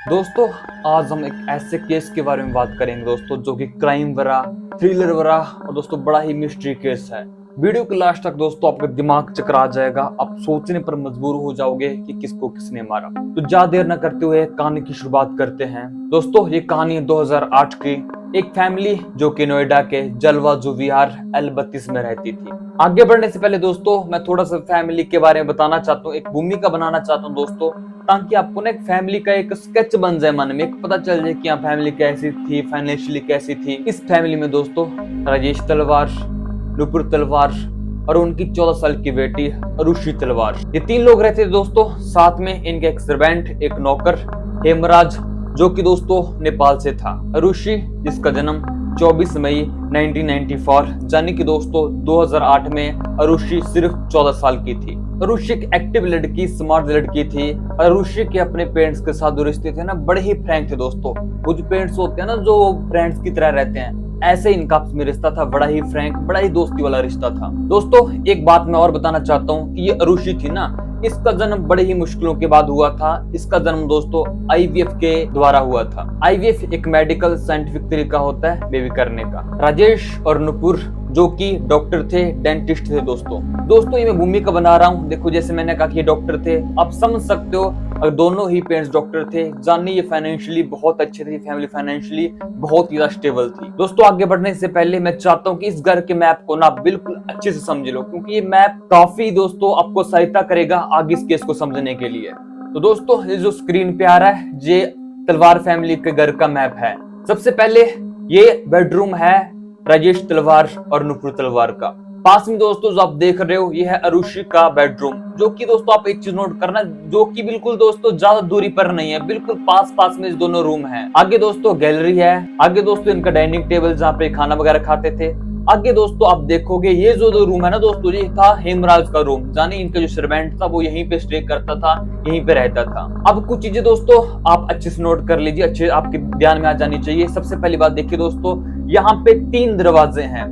दोस्तों, आज हम एक ऐसे केस के बारे में बात करेंगे दोस्तों, जो कि क्राइम भरा, थ्रिलर भरा और दोस्तों बड़ा ही मिस्ट्री केस है। वीडियो के लास्ट तक दोस्तों आपका दिमाग चकरा जाएगा, आप सोचने पर मजबूर हो जाओगे कि किसको किसने मारा। तो ज्यादा देर न करते हुए कहानी की शुरुआत करते हैं। दोस्तों, ये कहानी है 2008 की। एक फैमिली जो कि नोएडा के जलवा जुविहार L32 में रहती थी। आगे बढ़ने से पहले दोस्तों मैं थोड़ा सा फैमिली के बारे में बताना चाहता हूँ, एक भूमिका बनाना चाहता हूँ दोस्तों, ताकि आपको ना एक फैमिली का एक स्केच बन जाए मन में, एक पता चल जाए कि फैमिली कैसी थी, फाइनेंशियली कैसी थी। इस फैमिली में दोस्तों राजेश तलवार, नुपुर तलवार और उनकी 14 साल की बेटी अरुषि तलवार, ये 3 लोग रहते थे दोस्तों। साथ में इनके एक सर्वेंट, एक नौकर हेमराज, जो कि दोस्तों नेपाल से था। अरुषि, जिसका जन्म 24 मई 1994 यानी कि दोस्तों 2008 में अरुषि सिर्फ 14 साल की थी। अरुषि एक एक्टिव लड़की, स्मार्ट लड़की थी। अरुषि के अपने पेरेंट्स के साथ जो रिश्ते थे ना, बड़े ही फ्रैंक थे दोस्तों। वो जो पेरेंट्स होते हैं ना, जो फ्रेंड्स की तरह रहते हैं, ऐसे इनका आपस में रिश्ता था, बड़ा ही फ्रैंक, बड़ा ही दोस्ती वाला रिश्ता था। दोस्तों, एक बात मैं और बताना चाहता हूँ कि ये अरुषि थी ना, इसका जन्म बड़े ही मुश्किलों के बाद हुआ था। इसका जन्म दोस्तों IVF के द्वारा हुआ था। IVF एक मेडिकल साइंटिफिक तरीका होता है बेबी करने का। राजेश और नुपुर जो कि डॉक्टर थे, डेंटिस्ट थे दोस्तों ये मैं भूमिका बना रहा हूँ। देखो, जैसे मैंने कहा कि ये डॉक्टर थे, आप समझ सकते हो अगर दोनों ही पेरेंट्स डॉक्टर थे, जानिए ये फाइनेंशियली बहुत अच्छे थे, फैमिली फाइनेंशियली बहुत ज्यादा स्टेबल थी। दोस्तों, आगे बढ़ने से पहले मैं चाहता हूँ कि इस घर के मैप को ना बिल्कुल अच्छे से समझ लो, क्योंकि ये मैप काफी दोस्तों आपको सहायता करेगा आगे इस केस को समझने के लिए। तो दोस्तों, ये जो स्क्रीन पे आ रहा है, ये तलवार फैमिली के घर का मैप है। सबसे पहले ये बेडरूम है राजेश तलवार और नुपुर तलवार का। पास में दोस्तों जो आप देख रहे हो, ये है अरुषि का बेडरूम, जो कि दोस्तों आप एक चीज नोट करना, जो कि बिल्कुल दोस्तों ज्यादा दूरी पर नहीं है, बिल्कुल पास पास में इस दोनों रूम हैं। आगे दोस्तों गैलरी है, आगे दोस्तों इनका डाइनिंग टेबल जहाँ पे खाना वगैरह खाते थे। आगे दोस्तों आप देखोगे ये जो रूम है ना दोस्तों, ये था हेमराज का रूम, जाने इनका जो सर्वेंट था वो यहीं पे स्टे करता था, यहीं पे रहता था। अब कुछ चीजें दोस्तों आप अच्छे से नोट कर लीजिए, अच्छे आपके ध्यान में आ जानी चाहिए। सबसे पहली बात देखिए दोस्तों, यहाँ पे 3 दरवाजे हैं।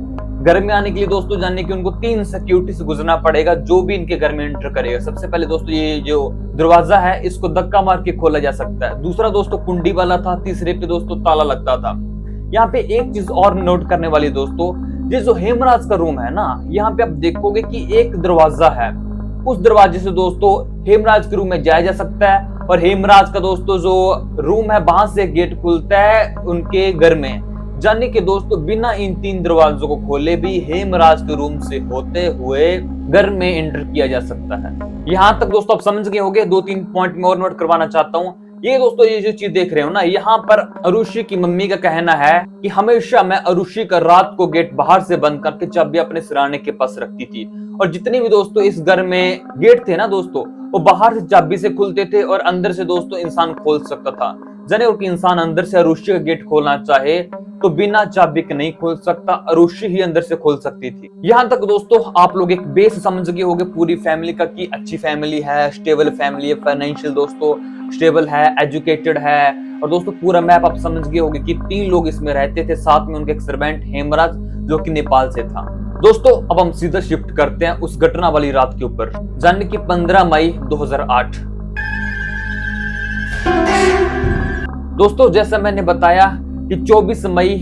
घर में आने के लिए दोस्तों जानने कि उनको 3 सिक्योरिटी से गुजरना पड़ेगा, जो भी इनके घर में एंटर करेगा। सबसे पहले दोस्तों ये जो दरवाजा है, इसको धक्का मार के खोला जा सकता है। दूसरा दोस्तों कुंडी वाला था। तीसरे पे दोस्तों ताला लगता था। यहाँ पे एक चीज और नोट करने वाली दोस्तों, ये जो हेमराज का रूम है ना, यहाँ पे आप देखोगे कि एक दरवाजा है। उस दरवाजे से दोस्तों हेमराज के रूम में जाया जा सकता है, और हेमराज का दोस्तों जो रूम है, वहां से गेट खुलता है उनके घर में, जाने के दोस्तों बिना इन 3 दरवाजों को खोले भी हेमराज के रूम से होते हुए घर में एंटर किया जा सकता है। यहाँ तक दोस्तों आप समझ गए होंगे। 2-3 पॉइंट में और नोट करवाना चाहता हूँ। ये दोस्तों ये जो चीज देख रहे हो ना, यहाँ पर अरुषि की मम्मी का कहना है कि हमेशा मैं अरुषि का रात को गेट बाहर से बंद करके चाबी अपने सिरहाने के पास रखती थी, और जितने भी दोस्तों इस घर में गेट थे ना दोस्तों, वो बाहर से चाबी से खुलते थे और अंदर से दोस्तों इंसान खोल सकता था। जाने और कि इंसान अंदर से अरुषि का गेट खोलना चाहे तो बिना चाबी के नहीं खोल सकता, अरुषि ही अंदर से खोल सकती थी। यहाँ तक दोस्तों आप लोग एक बेस समझ गए होंगे पूरी फैमिली का, कि अच्छी फैमिली है, स्टेबल फैमिली है, फाइनेंशियल दोस्तों स्टेबल है, एजुकेटेड है। और दोस्तों पूरा मैप आप समझ गए होंगे कि 3 लोग इसमें रहते थे, साथ में उनके एक सर्वेंट हेमराज जो कि नेपाल से था। दोस्तों अब हम सीधा शिफ्ट करते हैं उस घटना वाली रात के ऊपर, यानी कि 15 मई 2008। दोस्तों जैसा मैंने बताया कि 24 मई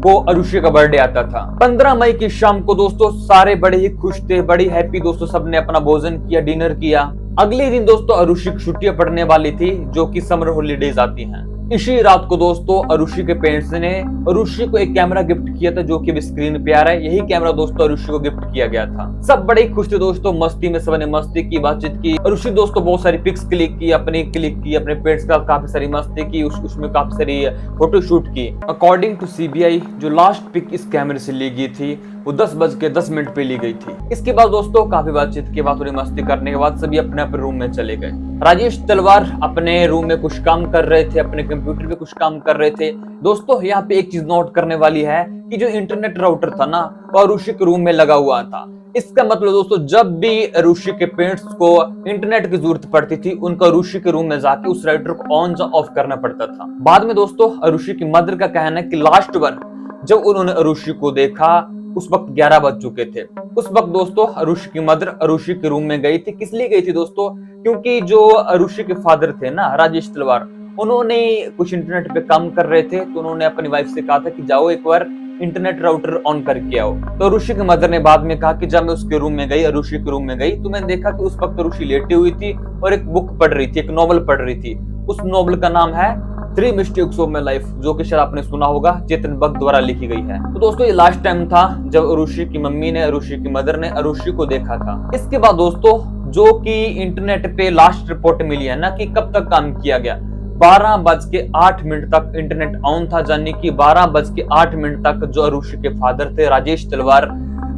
को अरुषि का बर्थडे आता था। 15 मई की शाम को दोस्तों सारे बड़े ही खुश थे, बड़ी हैप्पी दोस्तों, सबने अपना भोजन किया, डिनर किया। अगले दिन दोस्तों अरुषि की छुट्टियां पड़ने वाली थी, जो कि समर हॉलीडेज आती हैं। इसी रात को दोस्तों अरुषि के पेरेंट्स ने अरुषि को एक कैमरा गिफ्ट किया था, जो कि स्क्रीन पे आ रहा है। यही कैमरा दोस्तों अरुषि को गिफ्ट किया गया था। सब बड़े खुश थे दोस्तों, मस्ती में सबने मस्ती की, बातचीत की। अरुषि दोस्तों बहुत सारी पिक्स क्लिक की, अपने पेरेंट्स का काफी सारी मस्ती की, उसमें काफी सारी फोटो शूट की। अकॉर्डिंग टू CBI जो लास्ट पिक इस कैमरे से ली गई थी वो 10:10 पे ली गई थी। इसके बाद दोस्तों काफी बातचीत के बाद, थोड़ी मस्ती करने के बाद सभी अपने अपने रूम में चले गए। राजेश तलवार अपने रूम में कुछ काम कर रहे थे, अपने कंप्यूटर पे कुछ काम कर रहे थे। दोस्तों यहाँ पे एक चीज नोट करने वाली है कि जो इंटरनेट राउटर था ना, वो अरुषि के रूम में लगा हुआ था। इसका मतलब दोस्तों जब भी अरुषि के पेरेंट्स को इंटरनेट की जरूरत पड़ती थी, उनको अरुषि के रूम में जाके उस राउटर को ऑन या ऑफ करना पड़ता था। बाद में दोस्तों अरुषि की मदर का कहना है कि लास्ट बार जब उन्होंने अरुषि को देखा उस वक्त 11 बज चुके थे। उस वक्त दोस्तों अरुषि की मदर अरुषि के रूम में गई थी। किस लिए गई थी दोस्तों? क्योंकि जो अरुषि के फादर थे ना, राजेश तलवार, उन्होंने कुछ इंटरनेट पे काम कर रहे थे, तो उन्होंने अपनी वाइफ से कहा था कि जाओ एक बार इंटरनेट राउटर ऑन करके आओ। तो अरुषि की मदर ने बाद में कहा कि जब मैं उसके रूम में गई, अरुषि के रूम में गई, तो मैंने देखा कि उस वक्त अरुषि लेटी हुई थी और एक बुक पढ़ रही थी, एक नॉवल पढ़ रही थी। उस नॉवल का नाम है 3 मिस्टेक्स ऑफ माय लाइफ, जो कि शायद आपने सुना होगा, चेतन भगत द्वारा लिखी गई है। तो दोस्तों ये लास्ट टाइम था जब अरुषि की मम्मी ने, अरुषि की मदर ने अरुषि को देखा था। इसके बाद दोस्तों जो कि इंटरनेट पे लास्ट रिपोर्ट मिली है ना कि कब तक काम किया गया, 12:08 तक इंटरनेट ऑन था, यानी कि 12:08 तक जो अरुषि के फादर थे राजेश तलवार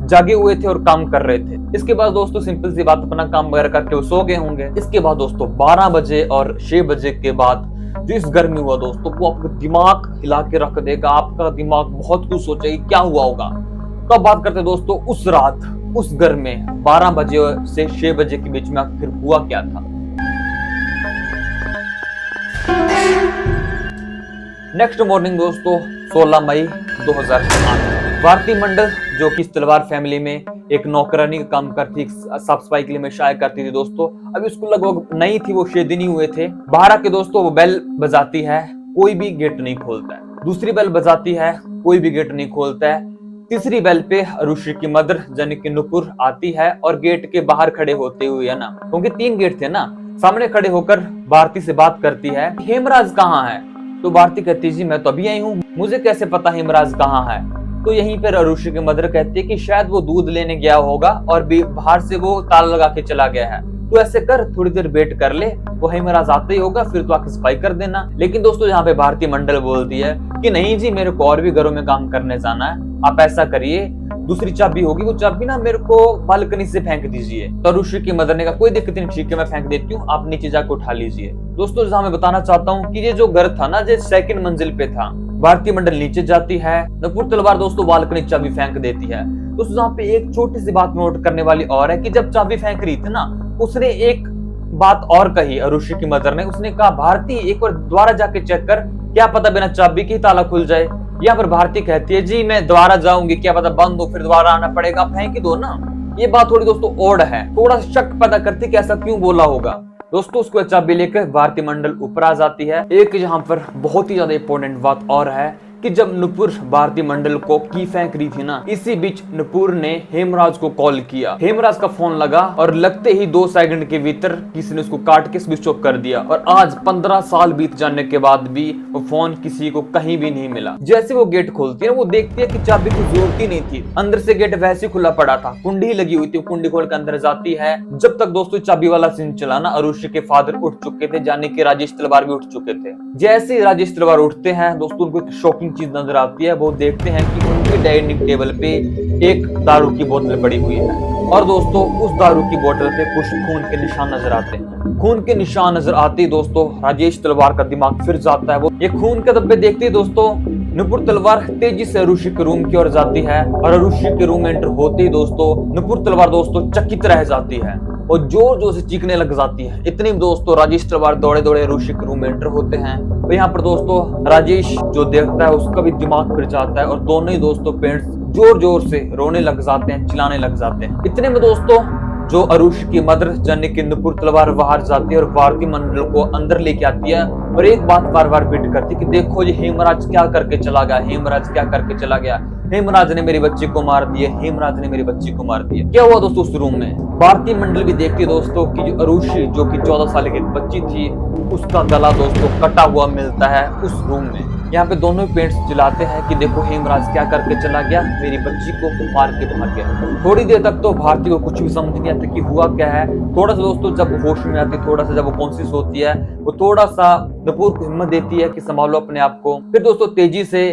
जागे हुए थे और काम कर रहे थे। इसके बाद दोस्तों सिंपल सी बात, अपना काम वगैरह करके वो सो गए होंगे। इसके बाद दोस्तों 12 बजे और 6 बजे के बाद जो इस घर में हुआ दोस्तों, वो आपका दिमाग हिला के रख देगा। आपका दिमाग बहुत कुछ सोचेगा क्या हुआ होगा। तो अब बात करते हैं दोस्तों उस रात उस घर में 12 बजे से 6 बजे के बीच में आखिर हुआ क्या था। नेक्स्ट मॉर्निंग दोस्तों 16 मई 2008, भारती मंडल जो कि तलवार फैमिली में एक नौकरानी का काम करती, साफ सफाई के लिए हमेशा आया करती थी दोस्तों। अभी उसको लगभग नई थी, वो 6 दिन ही हुए थे। बाहर के दोस्तों वो बेल बजाती है, कोई भी गेट नहीं खोलता है। दूसरी बेल बजाती है, कोई भी गेट नहीं खोलता है। तीसरी बेल पे अरुषि की मदर यानी कि नुपुर आती है और गेट के बाहर खड़े होते हुए, है ना, क्योंकि 3 गेट थे ना, सामने खड़े होकर भारती से बात करती है, हेमराज कहाँ है? तो भारती कहती जी मैं तो अभी आई हूँ, मुझे कैसे पता हेमराज कहाँ है? तो यहीं पर अरुषि की मदर कहती है कि शायद वो दूध लेने गया होगा और भी बाहर से वो ताला लगा के चला गया है। तो ऐसे कर, थोड़ी देर वेट कर ले, वो हेमराज आता ही होगा, फिर तो आके सफाई कर देना। लेकिन दोस्तों यहाँ पे भारती मंडल बोलती है कि नहीं जी, मेरे को और भी घरों में काम करने जाना है, आप ऐसा करिए, दूसरी चाबी होगी, वो चाबी ना मेरे को बालकनी से फेंक दीजिए। तो अरुषि की मदर ने कहा कोई दिक्कत नहीं, ठीक है मैं फेंक देती हूँ, आप नीचे जाकर उठा लीजिए। दोस्तों जहाँ मैं बताना चाहता हूँ कि ये जो घर था ना, जो 2nd मंजिल पे था, भारतीय मंडल नीचे जाती है, नुपुर तलवार दोस्तों बालकनी चाबी फेंक देती है। दोस्तों यहाँ पे एक छोटी सी बात नोट करने वाली और है कि जब चाबी फेंक रही थी ना, उसने एक बात और कही अरुषि की मदर ने, उसने कहा भारती एक बार दोबारा जाके चेक कर, क्या पता बिना चाबी के ताला खुल जाए। यहाँ पर भारती कहती है जी मैं दोबारा जाऊंगी, क्या पता बंद हो, फिर दोबारा आना पड़ेगा, आप फेंक ही दो ना। ये बात थोड़ी दोस्तों ओड है, थोड़ा शक पैदा करती कि ऐसा क्यों बोला होगा। दोस्तों उसको चाबी लेकर भारती मंडल ऊपर आ जाती है। एक यहाँ पर बहुत ही ज्यादा इंपॉर्टेंट बात और है कि जब नुपुर भारती मंडल को की फेंक रही थी ना, इसी बीच नुपुर ने हेमराज को कॉल किया। हेमराज का फोन लगा और लगते ही 2 सेकंड के भीतर किसी ने उसको काट के स्विच ऑफ कर दिया। और आज 15 साल बीत जाने के बाद भी वो फोन किसी को कहीं भी नहीं मिला। जैसे वो गेट खोलती है वो देखती है कि चाबी की जरूरत ही नहीं थी, अंदर से गेट वैसे खुला पड़ा था, कुंडी लगी हुई थी, कुंडी खोल के अंदर जाती है। जब तक दोस्तों चाबी वाला सीन चला ना, अरुषि के फादर उठ चुके थे, जाने के राजेश तलवार भी उठ चुके थे। जैसे राजेश तलवार उठते हैं दोस्तों, उनको एक शॉकिंग चीज नजर आती है। वो देखते हैं कि उनके डाइनिंग टेबल पे एक दारू की बोतल पड़ी हुई है और दोस्तों उस दारू की बोतल पे कुछ खून के निशान नजर आते हैं। खून के निशान नजर आते ही दोस्तों राजेश तलवार का दिमाग फिर जाता है। वो ये खून के धब्बे देखते ही दोस्तों नुपुर तलवार तेजी से अरुषि के रूम की ओर जाती है और अरुषि के रूम में एंटर होते ही दोस्तों नुपुर तलवार दोस्तों चकित रह जाती है और जोर जोर से चीखने लग जाती है। इतनी दोस्तों राजेश तलवार दौड़े दौड़े अरुषि के रूम में एंटर होते हैं। तो यहाँ पर दोस्तों राजेश जो देखता है उसका भी दिमाग फिर जाता है और दोनों ही दोस्तों पेरेंट्स जोर जोर से रोने लग जाते हैं, चिल्लाने लग जाते हैं। इतने में दोस्तों जो अरुषि की मदर यानी कि नुपुर तलवार बाहर जाती है और भारती मंडल को अंदर लेके आती है और एक बात बार बार रिपीट करती है कि देखो ये हेमराज क्या करके चला गया, हेमराज क्या करके चला गया, हेमराज ने मेरी बच्ची को मार दिया, हेमराज ने मेरी बच्ची को मार दिया। क्या हुआ दोस्तों उस रूम में? भारती मंडल भी देखती है दोस्तों कि जो अरुषि जो कि 14 साल की बच्ची थी, उसका गला दोस्तों कटा हुआ मिलता है उस रूम में। यहाँ पे दोनों पेरेंट्स चिल्लाते हैं कि देखो हेमराज क्या करके चला गया, मेरी बच्ची को मार के भाग गया। थोड़ी देर तक तो भारती को कुछ भी समझ नहीं आता कि हुआ क्या है। थोड़ा सा दोस्तों जब होश में आती, थोड़ा सा जब वो कॉन्शियस होती है, वो थोड़ा सा नुपुर को हिम्मत देती है कि संभालो अपने आप को। फिर दोस्तों तेजी से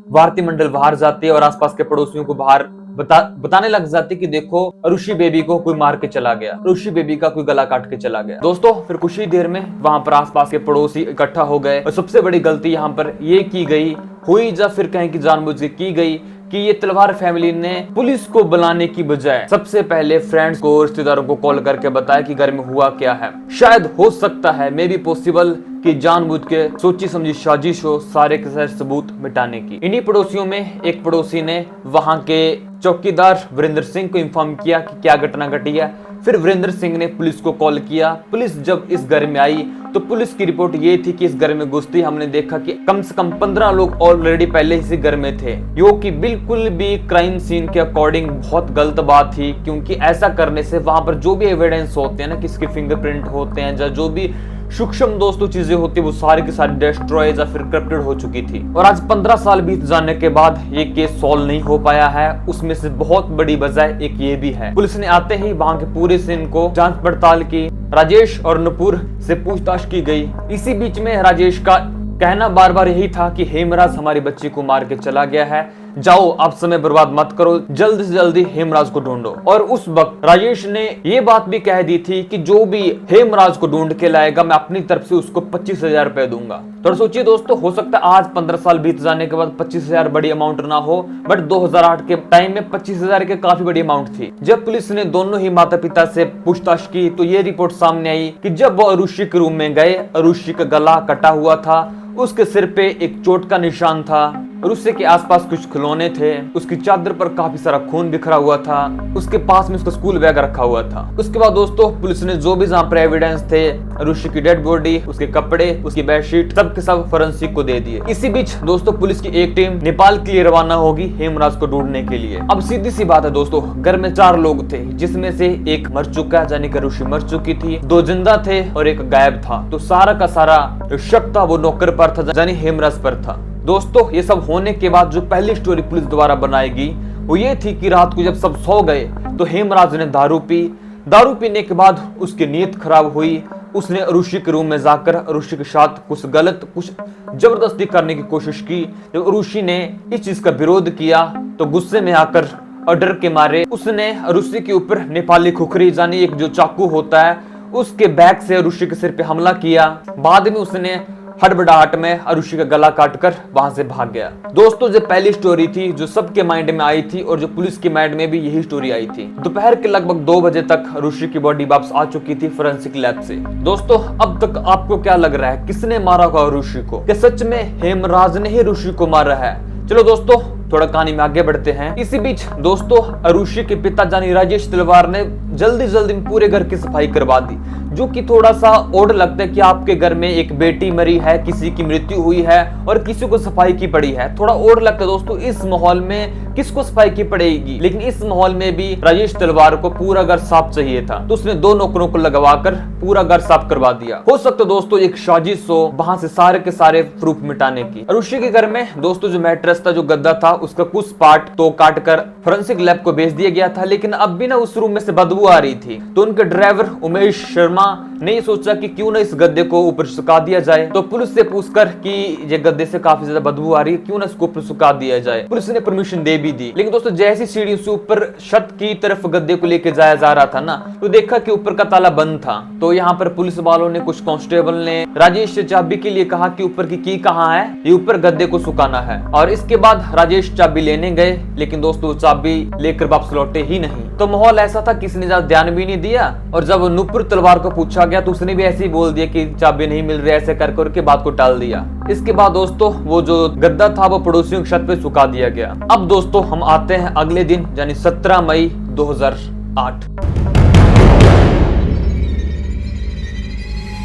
भारती मंडल बाहर जाती है और आसपास के पड़ोसियों को बाहर बताने लग जाती कि देखो अरुषि बेबी को कोई मार के चला गया, अरुषि बेबी का कोई गला काट के चला गया। दोस्तों फिर कुछ ही देर में वहां पर आसपास के पड़ोसी इकट्ठा हो गए और सबसे बड़ी गलती यहाँ पर ये की गई हुई या फिर कहीं की जानबूझ के की गई कि ये तलवार फैमिली ने पुलिस को बुलाने की बजाय सबसे पहले फ्रेंड्स को, रिश्तेदारों को कॉल करके बताया कि घर में हुआ क्या है। शायद हो सकता है, मे बी पॉसिबल कि जानबूझ के सोची समझी साजिश हो सारे के सारे सबूत मिटाने की। इन्हीं पड़ोसियों में एक पड़ोसी ने वहां के चौकीदार वीरेंद्र सिंह को इन्फॉर्म किया कि क्या घटना घटी है। फिर वीरेंद्र सिंह ने पुलिस को कॉल किया। पुलिस जब इस घर में आई तो पुलिस की रिपोर्ट ये थी कि इस घर में घुसते ही हमने देखा कि कम से कम 15 लोग ऑलरेडी पहले इसी घर में थे, जो कि बिल्कुल भी क्राइम सीन के अकॉर्डिंग बहुत गलत बात थी, क्योंकि ऐसा करने से वहां पर जो भी एविडेंस होते हैं ना, किसके फिंगरप्रिंट होते हैं या जो भी सूक्ष्म दोस्तों चीजें होती है वो सारी की सारी डिस्ट्रॉय या फिर करप्टेड हो चुकी थी। और आज 15 साल बीत जाने के बाद ये केस सॉल्व नहीं हो पाया है। उसमें से बहुत बड़ी वजह एक ये भी है, पुलिस ने आते ही वहां के पूरे सीन को जांच पड़ताल की। राजेश और नुपुर से पूछताछ की गई। इसी बीच में राजेश का कहना बार बार यही था कि हेमराज हमारी बच्ची को मार के चला गया है, जाओ आप समय बर्बाद मत करो, जल्द से जल्दी हेमराज को ढूंढो। और उस वक्त राजेश ने ये बात भी कह दी थी कि जो भी हेमराज को ढूंढ के लाएगा मैं अपनी तरफ से उसको 25,000 रुपए दूंगा। तो सोचिए दोस्तों, हो सकता है आज 15 साल बीत जाने के बाद 25,000 बड़ी अमाउंट ना हो, बट 2008 के टाइम में 25,000 के काफी बड़ी अमाउंट थी। जब पुलिस ने दोनों ही माता पिता से पूछताछ की तो ये रिपोर्ट सामने आई कि जब वो अरुषि के रूम में गए, अरुषि का गला कटा हुआ था, उसके सिर पे एक चोट का निशान था और उससे के आसपास कुछ खिलौने थे, उसकी चादर पर काफी सारा खून बिखरा हुआ था, उसके पास में उसका स्कूल बैग रखा हुआ था। उसके बाद दोस्तों पुलिस ने जो भी जहाँ पर एविडेंस थे, ऋषि की डेड बॉडी, उसके कपड़े, उसकी बेडशीट, सब के सब फोरेंसिक को दे दिए। इसी बीच दोस्तों पुलिस की एक टीम नेपाल के लिए रवाना होगी हेमराज को ढूंढने के लिए। अब सीधी सी बात है दोस्तों, घर में 4 लोग थे, जिसमें से एक मर चुका है, यानी कि ऋषि मर चुकी थी, 2 जिंदा थे और एक गायब था। तो सारा का सारा शक था वो नौकर पर था, यानी हेमराज पर था। दोस्तों ये सब होने के बाद जो पहली स्टोरी पुलिस द्वारा बनाएगी वो ये थी कि रात को जब सब सो गए तो हेमराज ने दारू पी। दारू पीने के बाद उसकी नीयत खराब हुई। उसने अरुषि के रूम में जाकर अरुषि के साथ कुछ गलत, कुछ जबरदस्ती करने की कोशिश की। जब अरुषि ने इस चीज का विरोध किया तो गुस्से में आकर और डर के मारे उसने अरुषि के ऊपर नेपाली खुखरी यानी एक जो चाकू होता है उसके बैग से अरुषि के सिर पे हमला किया। बाद में उसने हड़बड़ाहट में अरुषि का गला काटकर वहां से भाग गया। दोस्तों जो पहली स्टोरी थी जो सबके माइंड में आई थी और जो पुलिस के माइंड में भी यही स्टोरी आई थी। दोपहर के लगभग 2 बजे तक अरुषि की बॉडी वापस आ चुकी थी फोरेंसिक लैब से। दोस्तों अब तक आपको क्या लग रहा है, किसने मारा होगा अरुषि को? क्या सच में हेमराज ने ही अरुषि को मारा है? चलो दोस्तों थोड़ा कहानी में आगे बढ़ते हैं। इसी बीच दोस्तों अरुषि के पिता जानी राजेश तलवार ने जल्दी जल्दी में पूरे घर की सफाई करवा दी, जो कि थोड़ा सा ओड लगता है कि आपके घर में एक बेटी मरी है, किसी की मृत्यु हुई है और किसी को सफाई की पड़ी है। थोड़ा ओड लगता है दोस्तों, इस माहौल में किसको सफाई की पड़ेगी। लेकिन इस माहौल में भी राजेश तलवार को पूरा घर साफ चाहिए था, तो उसने 2 नौकरों को लगवाकर पूरा घर साफ करवा दिया। हो सकता है दोस्तों एक साजिश हो वहां से सारे के सारे प्रूफ मिटाने की। अरुषि के घर में दोस्तों जो मैट्रेस था, जो गद्दा था, उसका कुछ पार्ट तो काट कर फोरेंसिक लैब को भेज दिया गया था। लेकिन अब भी ना उस रूम में से बदबू आ रही थी, तो उनके ड्राइवर उमेश शर्मा ने सोचा कि क्यों ना इस गद्दे को ऊपर सुखा दिया जाए। तो पुलिस से पूछकर कि ये गद्दे से काफी ज्यादा बदबू आ रही है, क्यों ना इसको ऊपर सुखा दिया जाए। पुलिस ने परमिशन दे भी दी। लेकिन दोस्तों जैसी सीढ़ी से ऊपर छत की तरफ गद्दे को लेके जाया जा रहा था ना, तो देखा कि ऊपर का ताला बंद था। तो यहाँ पर पुलिस वालों ने, कुछ कांस्टेबल ने राजेश से चाबी के लिए कहा कि ऊपर की कहाँ है, ये ऊपर गद्दे को सुखाना है। और इसके बाद राजेश चाबी लेने गए, लेकिन दोस्तों चाबी लेकर वापस लौटे ही नहीं। तो माहौल ऐसा था किसी ने ज्यादा ध्यान भी नहीं दिया। और जब नुपुर तलवार को पूछा गया तो उसने भी ऐसे ही बोल दिया कि चाबी नहीं मिल रही, ऐसे करके बात को टाल दिया। इसके बाद दोस्तों वो जो गद्दा था वो पड़ोसियों की छत पे सुखा दिया गया। अब दोस्तों हम आते हैं अगले दिन, यानी 17 मई 2008।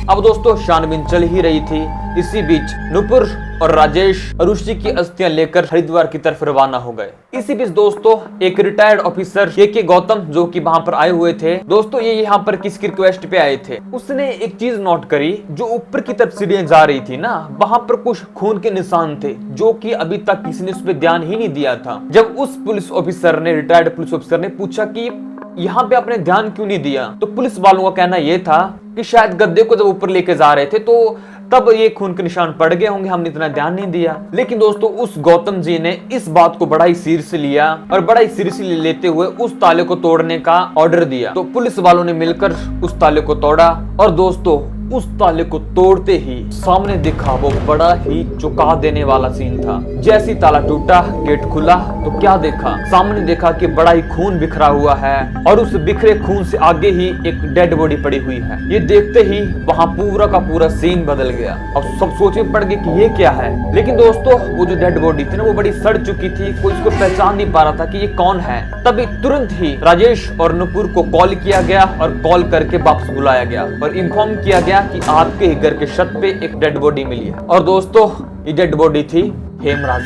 अब दोस्तों छानबीन चल ही रही थी। इसी बीच नुपुर और राजेश अरुषि की अस्थियां लेकर हरिद्वार की तरफ रवाना हो गए। इसी बीच दोस्तों एक रिटायर्ड ऑफिसर के गौतम जो कि वहां पर आए हुए थे, दोस्तों ये यहाँ पर किसकी रिक्वेस्ट पे आए थे, उसने एक चीज नोट करी, जो ऊपर की तरफ सीढ़ियां जा रही थी ना, वहां पर कुछ खून के निशान थे, जो कि अभी तक किसी ने उस पर ध्यान ही नहीं दिया था। जब उस पुलिस ऑफिसर ने, रिटायर्ड पुलिस ऑफिसर ने पूछा कि यहाँ पे आपने ध्यान क्यों नहीं दिया, तो पुलिस वालों का कहना यह था कि शायद गद्दे को जब ऊपर लेके जा रहे थे तो तब ये खून के निशान पड़ गए होंगे, हमने इतना ध्यान नहीं दिया। लेकिन दोस्तों उस गौतम जी ने इस बात को बड़ा ही सीरियस लिया और बड़ा ही सीरियसली लेते हुए उस ताले को तोड़ने का ऑर्डर दिया। तो पुलिस वालों ने मिलकर उस ताले को तोड़ा और दोस्तों उस ताले को तोड़ते ही सामने दिखा वो बड़ा ही चौंका देने वाला सीन था। जैसी ताला टूटा, गेट खुला तो क्या देखा, सामने देखा कि बड़ा ही खून बिखरा हुआ है और उस बिखरे खून से आगे ही एक डेड बॉडी पड़ी हुई है। ये देखते ही वहाँ पूरा का पूरा सीन बदल गया और सब सोच में पड़ गए कि ये क्या है। लेकिन दोस्तों वो जो डेड बॉडी थी ना वो बड़ी सड़ चुकी थी, कोई इसको पहचान नहीं पा रहा था कि ये कौन है। तभी तुरंत ही राजेश और नुपुर को कॉल किया गया और कॉल करके वापस बुलाया गया और इन्फॉर्म किया गया कि आपके ही घर के छत पे एक डेड बॉडी मिली है। और दोस्तों ये डेड बॉडी थी हेमराज।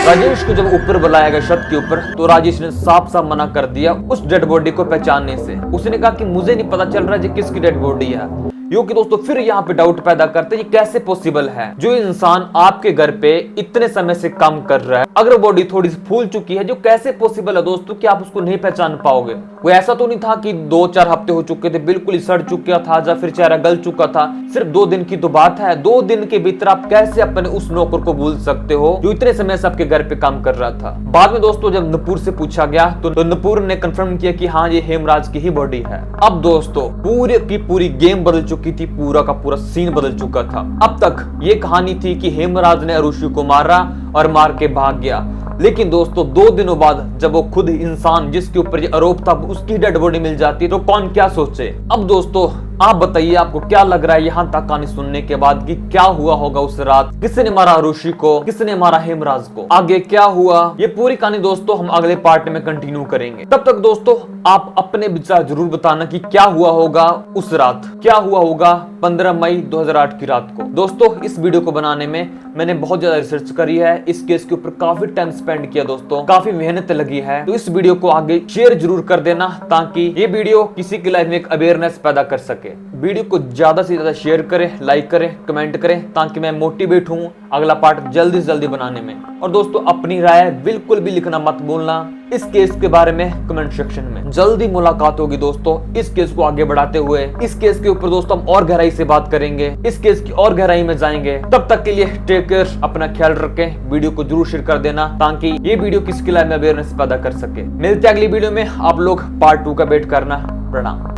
राजेश को जब ऊपर बुलाया गया छत के ऊपर तो राजेश ने साफ साफ मना कर दिया उस डेड बॉडी को पहचानने से। उसने कहा कि मुझे नहीं पता चल रहा है किसकी डेड बॉडी है। क्योंकि दोस्तों फिर यहाँ पे डाउट पैदा करते हैं ये कैसे पॉसिबल है, जो इंसान आपके घर पे इतने समय से काम कर रहा है, अगर बॉडी थोड़ी सी फूल चुकी है, जो कैसे पॉसिबल है दोस्तों कि आप उसको नहीं पहचान पाओगे। वो ऐसा तो नहीं था कि 2-4 हफ्ते हो चुके थे, बिल्कुल ही सड़ चुका था या फिर चेहरा गल चुका था। सिर्फ 2 दिन की तो बात है। 2 दिन के भीतर आप कैसे अपने उस नौकर को भूल सकते हो जो इतने समय से आपके घर पे काम कर रहा था। बाद में दोस्तों जब नुपुर से पूछा गया तो नुपुर ने कंफर्म किया कि हाँ ये हेमराज की ही बॉडी है। अब दोस्तों पूरी की पूरी गेम बदल चुकी थी, पूरा का पूरा सीन बदल चुका था। अब तक ये कहानी थी कि हेमराज ने अरुषि को मारा और मार के भाग गया। लेकिन दोस्तों 2 दिनों बाद जब वो खुद इंसान जिसके ऊपर ये आरोप था उसकी डेड बॉडी मिल जाती तो कौन क्या सोचे। अब दोस्तों आप बताइए आपको क्या लग रहा है यहाँ तक कहानी सुनने के बाद कि क्या हुआ होगा उस रात, किसने मारा अरुषि को, किसने मारा हेमराज को, आगे क्या हुआ। ये पूरी कहानी दोस्तों हम अगले पार्ट में कंटिन्यू करेंगे। तब तक दोस्तों आप अपने विचार जरूर बताना कि क्या हुआ होगा उस रात, क्या हुआ होगा 15 मई 2008 की रात को। दोस्तों इस वीडियो को बनाने में मैंने बहुत ज्यादा रिसर्च करी है, इस केस के ऊपर काफी टाइम स्पेंड किया दोस्तों, काफी मेहनत लगी है। तो इस वीडियो को आगे शेयर जरूर कर देना ताकि ये वीडियो किसी की लाइफ में एक अवेयरनेस पैदा कर सके। वीडियो को ज्यादा से ज्यादा शेयर करें, लाइक करें, कमेंट करें ताकि मैं मोटिवेट हूँ अगला पार्ट जल्दी से जल्दी बनाने में। और दोस्तों अपनी राय बिल्कुल भी लिखना मत भूलना इस केस के बारे में कमेंट सेक्शन में। जल्दी मुलाकात होगी दोस्तों इस केस को आगे बढ़ाते हुए। इस केस के ऊपर दोस्तों हम और गहराई से बात करेंगे, इस केस की और गहराई में जाएंगे। तब तक के लिए टेक केयर, अपना ख्याल रखें। वीडियो को जरूर शेयर कर देना ताकि ये वीडियो किसकी लाइफ में अवेयरनेस पैदा कर सके। मिलते हैं अगली वीडियो में, आप लोग पार्ट 2 का वेट करना। प्रणाम।